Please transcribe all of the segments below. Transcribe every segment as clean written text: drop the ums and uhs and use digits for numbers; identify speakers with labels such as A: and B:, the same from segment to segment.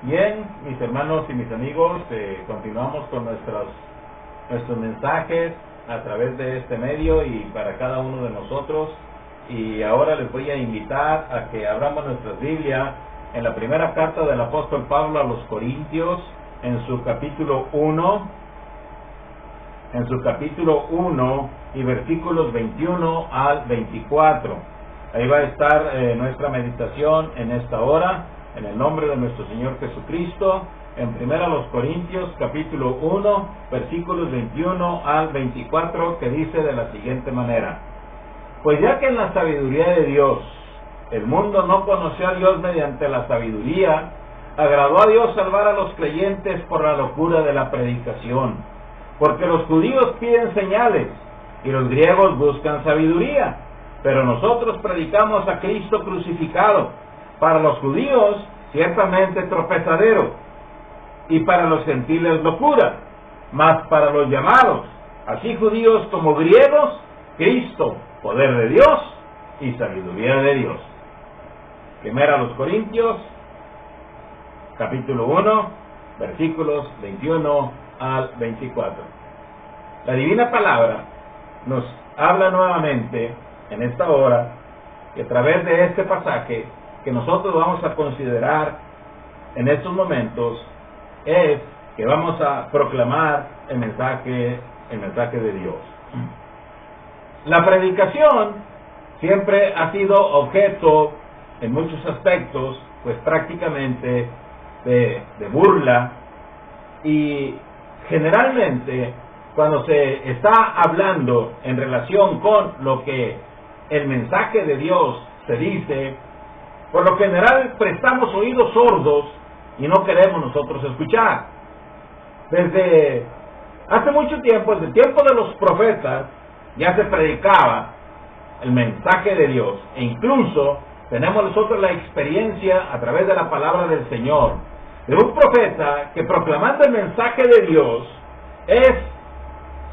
A: Bien, mis hermanos y mis amigos, continuamos con nuestros mensajes a través de este medio y para cada uno de nosotros. Y ahora les voy a invitar a que abramos nuestra Biblia en la primera carta del apóstol Pablo a los Corintios, en su capítulo 1, y versículos 21 al 24. Ahí va a estar nuestra meditación en esta hora, en el nombre de nuestro Señor Jesucristo, en primera los Corintios, capítulo 1, versículos 21 al 24, que dice de la siguiente manera: Pues ya que en la sabiduría de Dios el mundo no conoció a Dios mediante la sabiduría, agradó a Dios salvar a los creyentes por la locura de la predicación, porque los judíos piden señales y los griegos buscan sabiduría, pero nosotros predicamos a Cristo crucificado, para los judíos ciertamente tropezadero, y para los gentiles locura, mas para los llamados, así judíos como griegos, Cristo, poder de Dios y sabiduría de Dios. Primera a los Corintios, capítulo 1, versículos 21 al 24. La divina palabra nos habla nuevamente en esta hora, y a través de este pasaje que nosotros vamos a considerar en estos momentos, es que vamos a proclamar el mensaje de Dios. La predicación siempre ha sido objeto en muchos aspectos, pues prácticamente de burla, y generalmente cuando se está hablando en relación con lo que el mensaje de Dios se dice, por lo general prestamos oídos sordos y no queremos nosotros escuchar. Desde hace mucho tiempo, desde el tiempo de los profetas, ya se predicaba el mensaje de Dios, e incluso tenemos nosotros la experiencia a través de la palabra del Señor, de un profeta que, proclamando el mensaje de Dios, es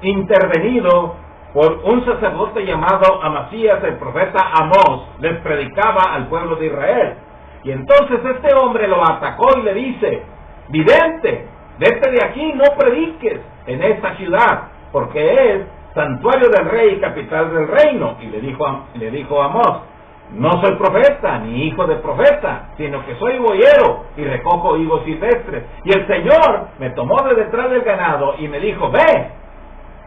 A: intervenido por un sacerdote llamado Amasías. El profeta Amós les predicaba al pueblo de Israel, y entonces este hombre lo atacó y le dice: vidente, vete de aquí, no prediques en esta ciudad, porque es santuario del rey y capital del reino. Y le dijo Amós: no soy profeta, ni hijo de profeta, sino que soy boyero y recojo higos silvestres. Y el Señor me tomó de detrás del ganado y me dijo: ve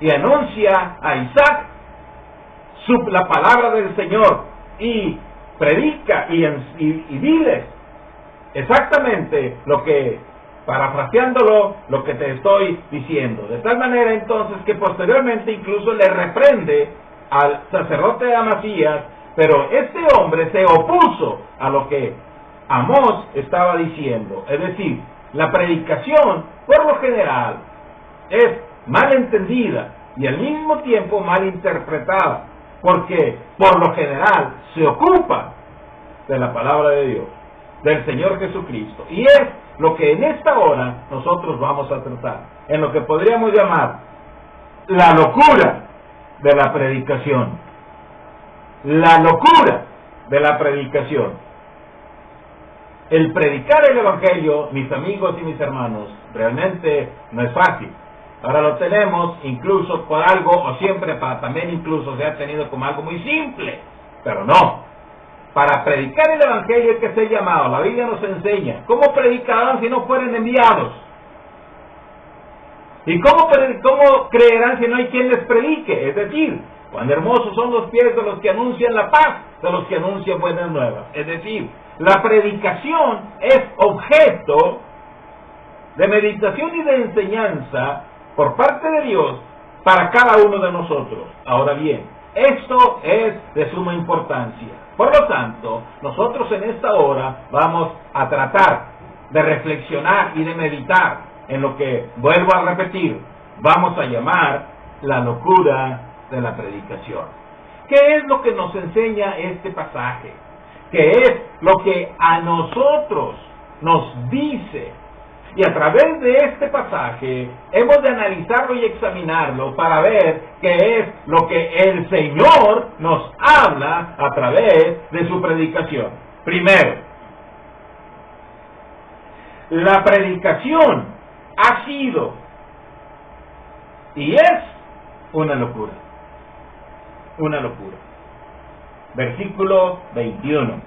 A: y anuncia a Isaac la palabra del Señor, y predica y diles exactamente lo que, parafraseándolo, lo que te estoy diciendo. De tal manera entonces que posteriormente incluso le reprende al sacerdote Amasías, pero este hombre se opuso a lo que Amós estaba diciendo. Es decir, la predicación por lo general es mal entendida y al mismo tiempo mal interpretada, porque por lo general se ocupa de la palabra de Dios, del Señor Jesucristo, y es lo que en esta hora nosotros vamos a tratar, en lo que podríamos llamar la locura de la predicación. La locura de la predicación. El predicar el Evangelio, mis amigos y mis hermanos, realmente no es fácil. Ahora lo tenemos incluso por algo, o siempre también incluso se ha tenido como algo muy simple, pero no. Para predicar el Evangelio hay que ser llamado. La Biblia nos enseña cómo predicarán si no fueren enviados, y cómo creerán si no hay quien les predique. Es decir, cuán hermosos son los pies de los que anuncian la paz, de los que anuncian buenas nuevas. Es decir, la predicación es objeto de meditación y de enseñanza por parte de Dios para cada uno de nosotros. Ahora bien, esto es de suma importancia. Por lo tanto, nosotros en esta hora vamos a tratar de reflexionar y de meditar en lo que, vuelvo a repetir, vamos a llamar la locura de la predicación. ¿Qué es lo que nos enseña este pasaje? ¿Qué es lo que a nosotros nos dice? Y a través de este pasaje hemos de analizarlo y examinarlo para ver qué es lo que el Señor nos habla a través de su predicación. Primero, la predicación ha sido y es una locura. Una locura. Versículo 21.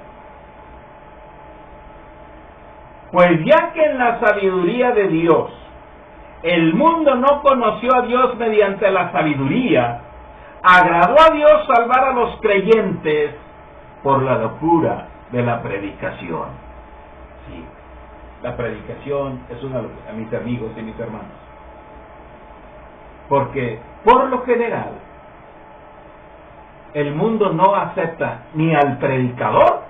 A: Pues ya que en la sabiduría de Dios el mundo no conoció a Dios mediante la sabiduría, agradó a Dios salvar a los creyentes por la locura de la predicación. Sí, la predicación es una locura, mis amigos y mis hermanos. Porque, por lo general, el mundo no acepta ni al predicador,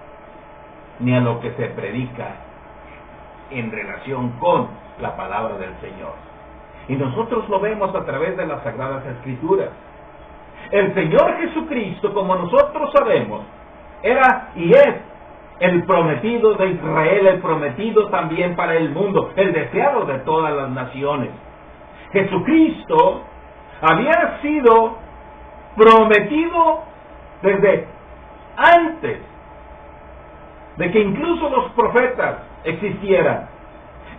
A: ni a lo que se predica en relación con la palabra del Señor. Y nosotros lo vemos a través de las Sagradas Escrituras. El Señor Jesucristo, como nosotros sabemos, era y es el prometido de Israel, el prometido también para el mundo, el deseado de todas las naciones. Jesucristo había sido prometido desde antes de que incluso los profetas existieran.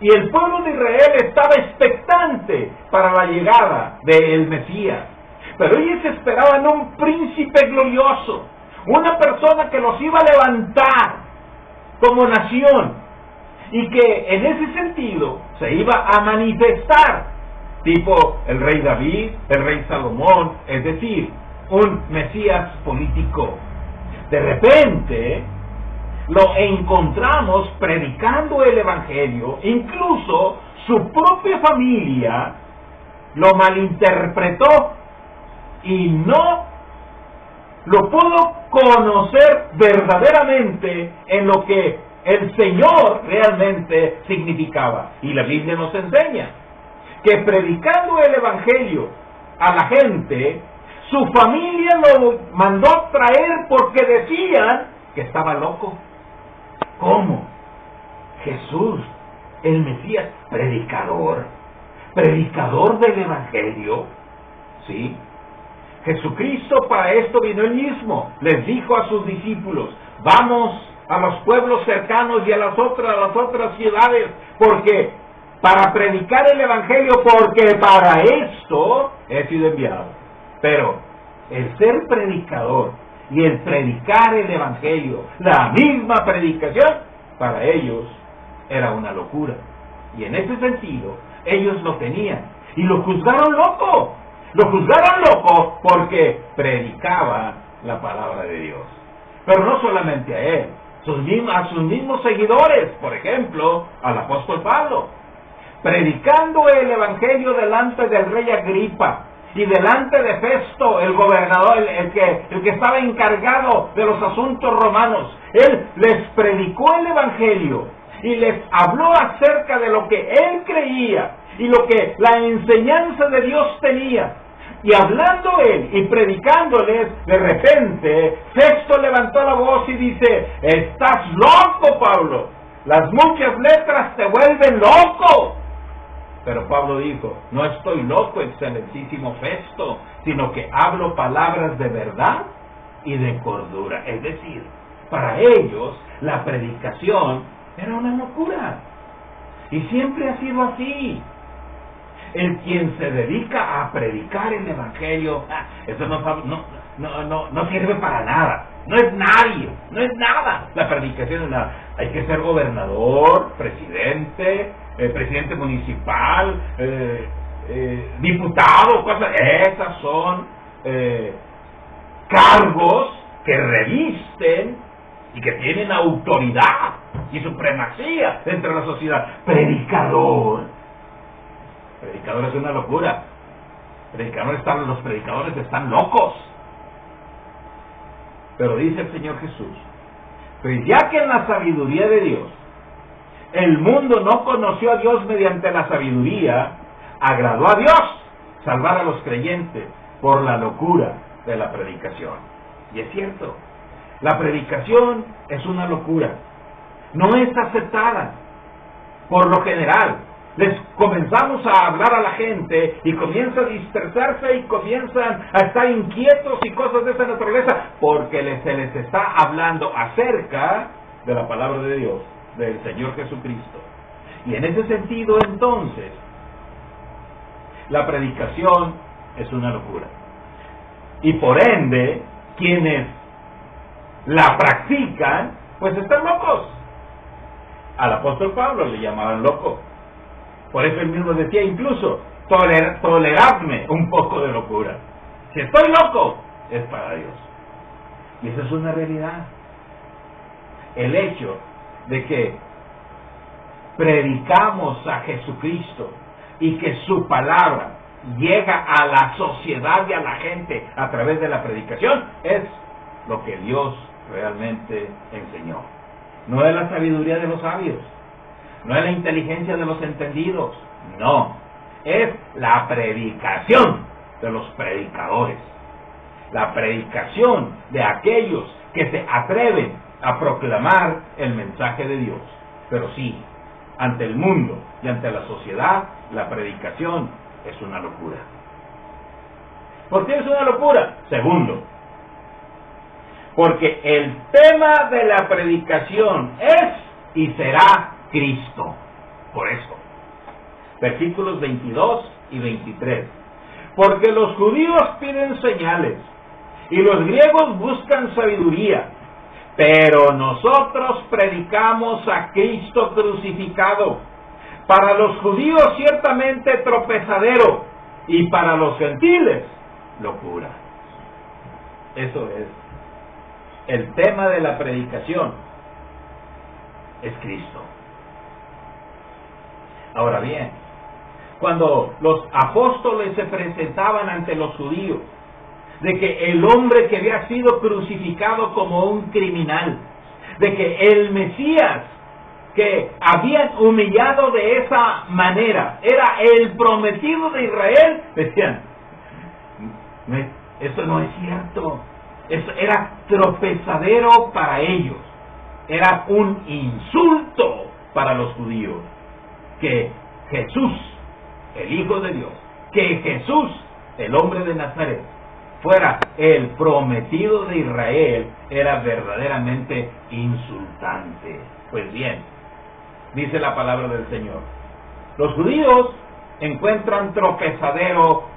A: Y el pueblo de Israel estaba expectante para la llegada del Mesías. Pero ellos esperaban un príncipe glorioso, una persona que los iba a levantar como nación y que en ese sentido se iba a manifestar, tipo el rey David, el rey Salomón, es decir, un Mesías político. De repente lo encontramos predicando el Evangelio, incluso su propia familia lo malinterpretó y no lo pudo conocer verdaderamente en lo que el Señor realmente significaba. Y la Biblia nos enseña que predicando el Evangelio a la gente, su familia lo mandó traer porque decían que estaba loco. ¿Cómo? Jesús, el Mesías, predicador del Evangelio, ¿sí? Jesucristo para esto vino él mismo, les dijo a sus discípulos, vamos a los pueblos cercanos y a las otras ciudades, porque para predicar el Evangelio, porque para esto he sido enviado. Pero el ser predicador y el predicar el Evangelio, la misma predicación, para ellos era una locura. Y en ese sentido, ellos lo tenían y lo juzgaron loco. Lo juzgaron loco porque predicaba la palabra de Dios. Pero no solamente a él, a sus mismos seguidores, por ejemplo, al apóstol Pablo, predicando el Evangelio delante del rey Agripa y delante de Festo, el gobernador, el que estaba encargado de los asuntos romanos. Él les predicó el Evangelio y les habló acerca de lo que él creía y lo que la enseñanza de Dios tenía. Y hablando él y predicándoles, de repente Festo levantó la voz y dice, estás loco, Pablo, las muchas letras te vuelven loco. Pero Pablo dijo, no estoy loco, excelentísimo Festo, sino que hablo palabras de verdad y de cordura. Es decir, para ellos la predicación era una locura. Y siempre ha sido así. El quien se dedica a predicar el Evangelio, eso no sirve para nada. No es nadie, no es nada. La predicación es nada. Hay que ser gobernador, presidente, presidente municipal, diputado, cosas. Esas son cargos que revisten y que tienen autoridad y supremacía dentro de la sociedad. Predicador es una locura. Los predicadores están locos. Pero dice el Señor Jesús, pues ya que en la sabiduría de Dios el mundo no conoció a Dios mediante la sabiduría, agradó a Dios salvar a los creyentes por la locura de la predicación. Y es cierto, la predicación es una locura. No es aceptada por lo general. Les comenzamos a hablar a la gente y comienza a dispersarse y comienzan a estar inquietos y cosas de esa naturaleza porque se les está hablando acerca de la palabra de Dios, del Señor Jesucristo. Y en ese sentido, entonces, la predicación es una locura. Y por ende, quienes la practican, pues están locos. Al apóstol Pablo le llamaban loco. Por eso él mismo decía incluso, toleradme un poco de locura. Si estoy loco, es para Dios. Y esa es una realidad. El hecho de que predicamos a Jesucristo y que su palabra llega a la sociedad y a la gente a través de la predicación es lo que Dios realmente enseñó. No es la sabiduría de los sabios, no es la inteligencia de los entendidos, no, es la predicación de los predicadores, la predicación de aquellos que se atreven a proclamar el mensaje de Dios. Pero sí, ante el mundo y ante la sociedad, la predicación es una locura. ¿Por qué es una locura? Segundo, porque el tema de la predicación es y será Cristo. Por eso, versículos 22 y 23. Porque los judíos piden señales y los griegos buscan sabiduría, pero nosotros predicamos a Cristo crucificado, para los judíos ciertamente tropezadero y para los gentiles locura. Eso es. El tema de la predicación es Cristo. Ahora bien, cuando los apóstoles se presentaban ante los judíos, de que el hombre que había sido crucificado como un criminal, de que el Mesías que habían humillado de esa manera era el prometido de Israel, decían, eso no es cierto. Eso era tropezadero para ellos, era un insulto para los judíos, que Jesús, el Hijo de Dios, que Jesús, el hombre de Nazaret, fuera el prometido de Israel, era verdaderamente insultante. Pues bien, dice la palabra del Señor, los judíos encuentran tropezadero